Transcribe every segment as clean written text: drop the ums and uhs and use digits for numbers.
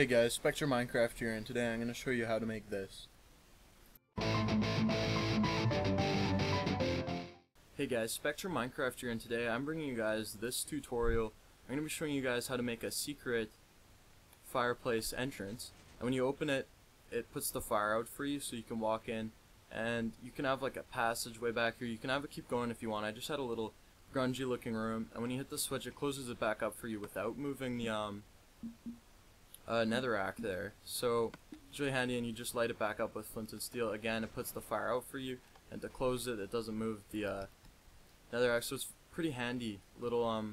Hey guys, Spectre Minecraft here, and today I'm going to show you how to make this. Hey guys, Spectre Minecraft here, and today I'm bringing you guys this tutorial. I'm going to be showing you guys how to make a secret fireplace entrance. And when you open it, it puts the fire out for you so you can walk in, and you can have like a passageway back here. You can have it keep going if you want. I just had a little grungy looking room, and when you hit the switch it closes it back up for you without moving the netherrack there. So it's really handy, and you just light it back up with flint and steel. Again, it puts the fire out for you, and to close it, it doesn't move the netherrack. So it's pretty handy little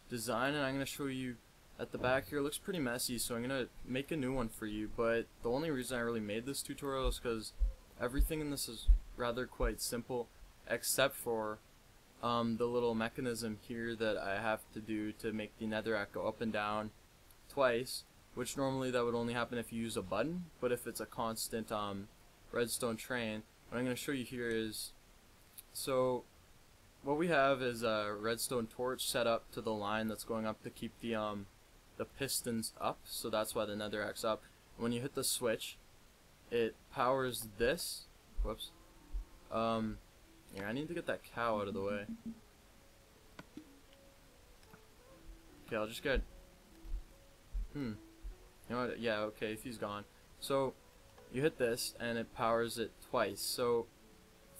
design, and I'm going to show you at the back here. It looks pretty messy, so I'm going to make a new one for you. But the only reason I really made this tutorial is because everything in this is rather quite simple, except for the little mechanism here that I have to do to make the netherrack go up and down twice, which normally that would only happen if you use a button. But if it's a constant redstone train, what I'm going to show you here is, so what we have is a redstone torch set up to the line that's going up to keep the pistons up, so that's why the netherrack's up. When you hit the switch, it powers this. Whoops. Yeah, I need to get that cow out of the way. Okay, I'll just get... You know what? Yeah, okay, if he's gone. So, you hit this, and it powers it twice. So,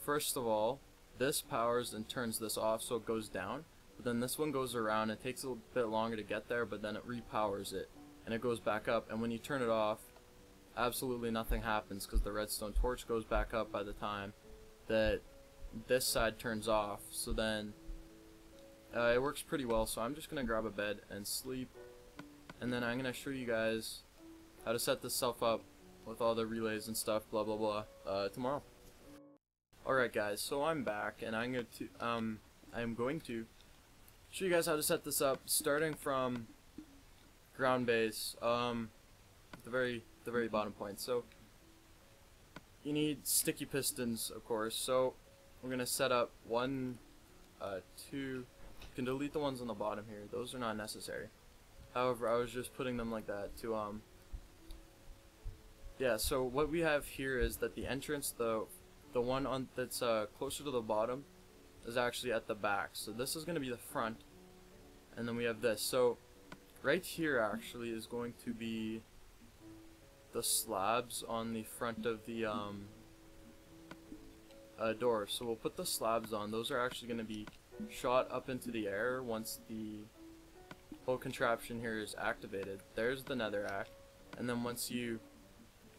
first of all, this powers and turns this off so it goes down. But then this one goes around. It takes a little bit longer to get there, but then it repowers it. And it goes back up. And when you turn it off, absolutely nothing happens, because the redstone torch goes back up by the time that this side turns off. So then it works pretty well. So I'm just gonna grab a bed and sleep, and then I'm gonna show you guys how to set this stuff up with all the relays and stuff, blah blah blah, tomorrow. Alright guys, so I'm back, and I'm going to show you guys how to set this up, starting from ground base, the very bottom point. So you need sticky pistons, of course. So we're gonna set up 1, 2. You can delete the ones on the bottom here; those are not necessary. However, I was just putting them like that to yeah. So what we have here is that the entrance, the one on that's closer to the bottom, is actually at the back. So this is gonna be the front, and then we have this. So right here actually is going to be the slabs on the front of the door. So we'll put the slabs on. Those are actually going to be shot up into the air once the whole contraption here is activated. There's the netherrack, and then once you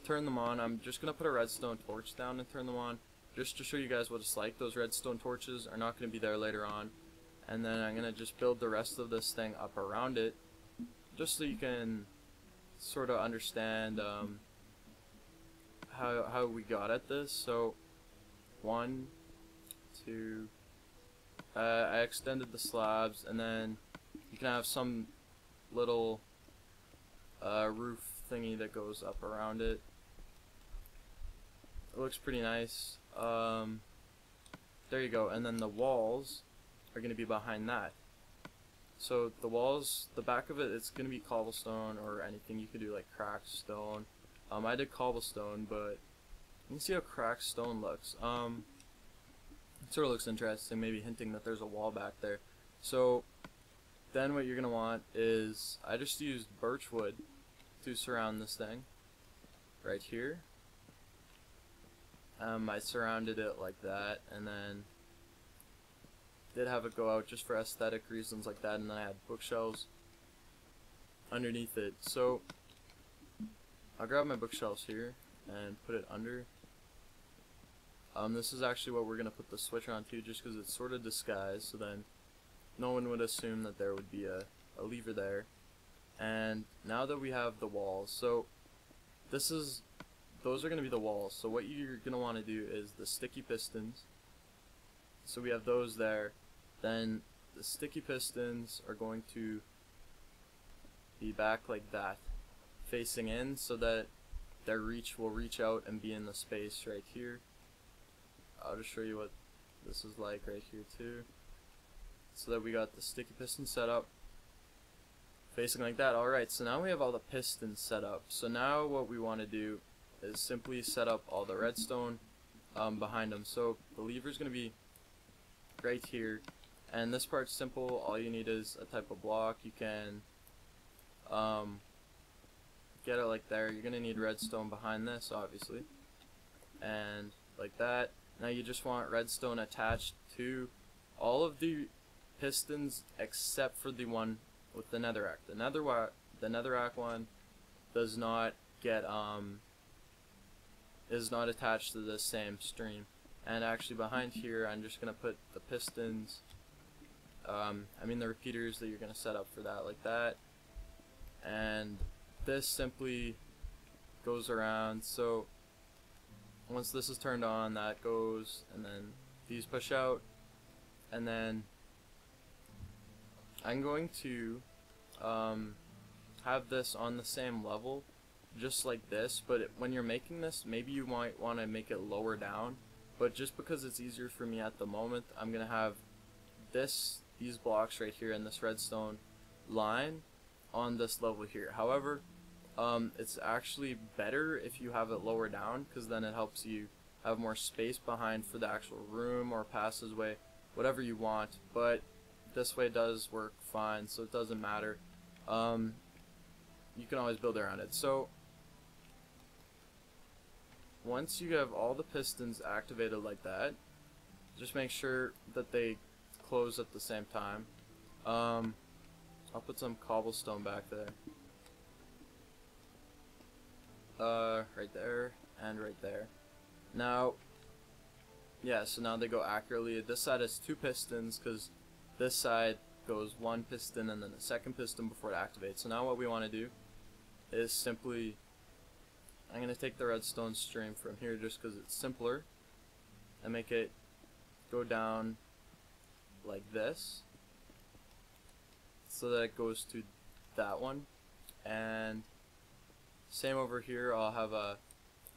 turn them on, I'm just going to put a redstone torch down and turn them on, just to show you guys what it's like. Those redstone torches are not going to be there later on, and then I'm going to just build the rest of this thing up around it, just so you can sort of understand how we got at this. So 1, 2, I extended the slabs, and then you can have some little roof thingy that goes up around it. It looks pretty nice. There you go. And then the walls are going to be behind that. So the walls, the back of it, it's going to be cobblestone or anything. You could do like cracked stone. I did cobblestone, but you can see how cracked stone looks. It sort of looks interesting, maybe hinting that there's a wall back there. So then what you're going to want is, I just used birch wood to surround this thing right here. I surrounded it like that, and then did have it go out just for aesthetic reasons like that, and then I had bookshelves underneath it. So I'll grab my bookshelves here and put it under. This is actually what we're going to put the switch on to, just because it's sort of disguised, so then no one would assume that there would be a lever there. And now that we have the walls, so those are going to be the walls. So what you're going to want to do is the sticky pistons. So we have those there. Then the sticky pistons are going to be back like that, facing in, so that their reach will reach out and be in the space right here. I'll just show you what this is like right here too. So that we got the sticky piston set up, basically like that. Alright, so now we have all the pistons set up. So now what we want to do is simply set up all the redstone behind them. So the lever is going to be right here, and this part's simple. All you need is a type of block. You can get it like there. You're going to need redstone behind this, obviously, and like that. Now you just want redstone attached to all of the pistons except for the one with the netherrack. The netherrack one does not get is not attached to the same stream. And actually behind here I'm just gonna put the pistons, I mean the repeaters that you're gonna set up for that, like that. And this simply goes around. So once this is turned on, that goes, and then these push out, and then I'm going to have this on the same level, just like this. But when you're making this, maybe you might want to make it lower down. But just because it's easier for me at the moment, I'm gonna have these blocks right here and this redstone line on this level here. However, it's actually better if you have it lower down, because then it helps you have more space behind for the actual room or passageway, whatever you want. But this way does work fine, so it doesn't matter. You can always build around it. So once you have all the pistons activated like that, just make sure that they close at the same time. I'll put some cobblestone back there. Right there and right there. Now, yeah, so now they go accurately. This side has 2 pistons because this side goes 1 piston and then the second piston before it activates. So now what we want to do is simply, I'm going to take the redstone stream from here just because it's simpler, and make it go down like this so that it goes to that one. And same over here, I'll have a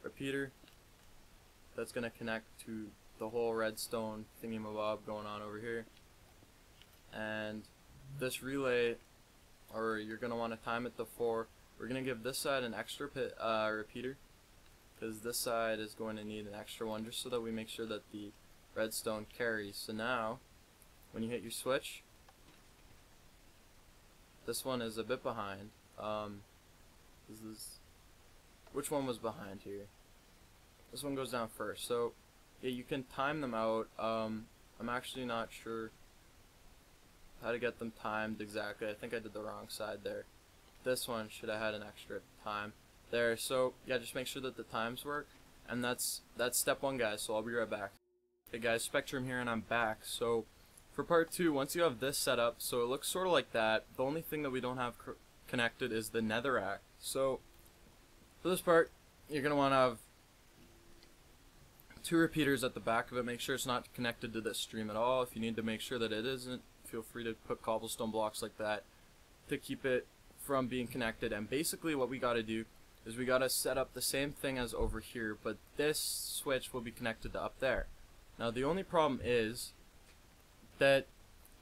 repeater that's going to connect to the whole redstone thingy-mabob going on over here. And this relay, or you're going to want to time it to 4. We're going to give this side an extra repeater, because this side is going to need an extra one, just so that we make sure that the redstone carries. So now, when you hit your switch, this one is a bit behind. Which one was behind here? This one goes down first. So yeah, you can time them out. I'm actually not sure how to get them timed exactly. I think I did the wrong side there. This one should have had an extra time there. So yeah, just make sure that the times work, and that's step 1, guys. So I'll be right back. Hey guys, Spectrum here, and I'm back. So for part 2, once you have this set up, so it looks sort of like that. The only thing that we don't have connected is the netherrack. So for this part, you're gonna want to have 2 repeaters at the back of it. Make sure it's not connected to this stream at all. If you need to make sure that it isn't, feel free to put cobblestone blocks like that to keep it from being connected. And basically what we got to do is we got to set up the same thing as over here, but this switch will be connected to up there. Now the only problem is that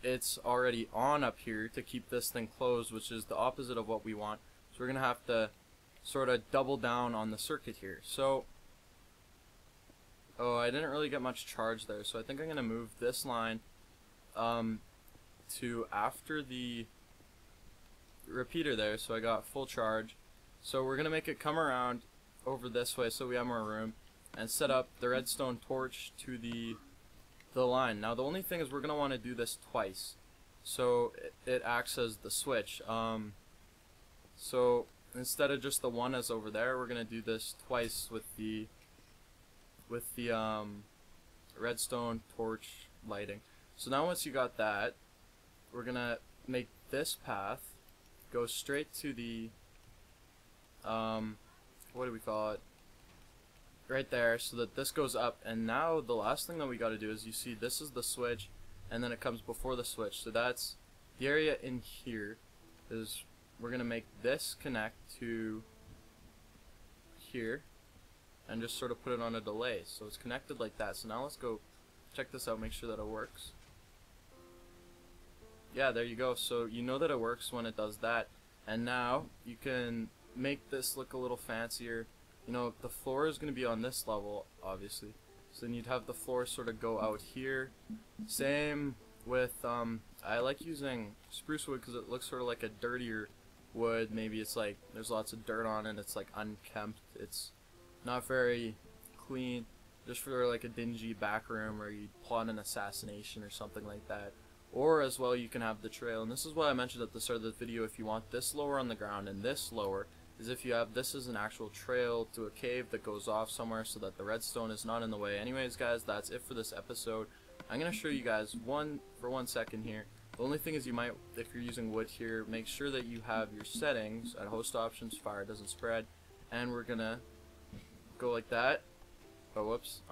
it's already on up here to keep this thing closed, which is the opposite of what we want. So we're gonna have to sort of double down on the circuit here. So I didn't really get much charge there, so I think I'm gonna move this line to after the repeater there, so I got full charge. So we're gonna make it come around over this way so we have more room, and set up the redstone torch to the line. Now the only thing is we're gonna want to do this twice, so it acts as the switch. So instead of just the one as over there, we're gonna do this twice with the redstone torch lighting. So now once you got that, we're gonna make this path go straight to the what do we call it, right there, so that this goes up. And now the last thing that we got to do is, you see this is the switch, and then it comes before the switch, so that's the area in here. Is we're gonna make this connect to here and just sort of put it on a delay, so it's connected like that. So now let's go check this out, make sure that it works. Yeah, there you go. So you know that it works when it does that. And now you can make this look a little fancier. You know, the floor is going to be on this level, obviously. So then you'd have the floor sort of go out here. Same with, I like using spruce wood because it looks sort of like a dirtier wood. Maybe it's like there's lots of dirt on it, it's like unkempt, it's not very clean, just for like a dingy back room where you plot an assassination or something like that. Or as well, you can have the trail, and this is what I mentioned at the start of the video. If you want this lower on the ground and this lower, is if you have this as an actual trail to a cave that goes off somewhere so that the redstone is not in the way. Anyways guys, that's it for this episode. I'm gonna show you guys for 1 second here. The only thing is, you might, if you're using wood here, make sure that you have your settings at host options, fire doesn't spread, and we're gonna go like that. Oh whoops.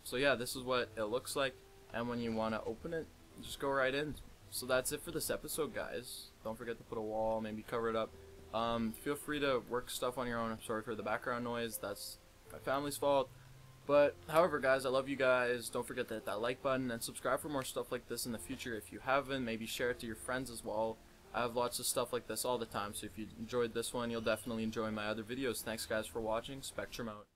So yeah, this is what it looks like, and when you want to open it, just go right in. So that's it for this episode, guys. Don't forget to put a wall, maybe cover it up. Feel free to work stuff on your own. I'm sorry for the background noise, that's my family's fault. But however guys, I love you guys. Don't forget to hit that like button and subscribe for more stuff like this in the future. If you haven't, maybe share it to your friends as well. I have lots of stuff like this all the time, so if you enjoyed this one, you'll definitely enjoy my other videos. Thanks guys for watching. Spectrum out.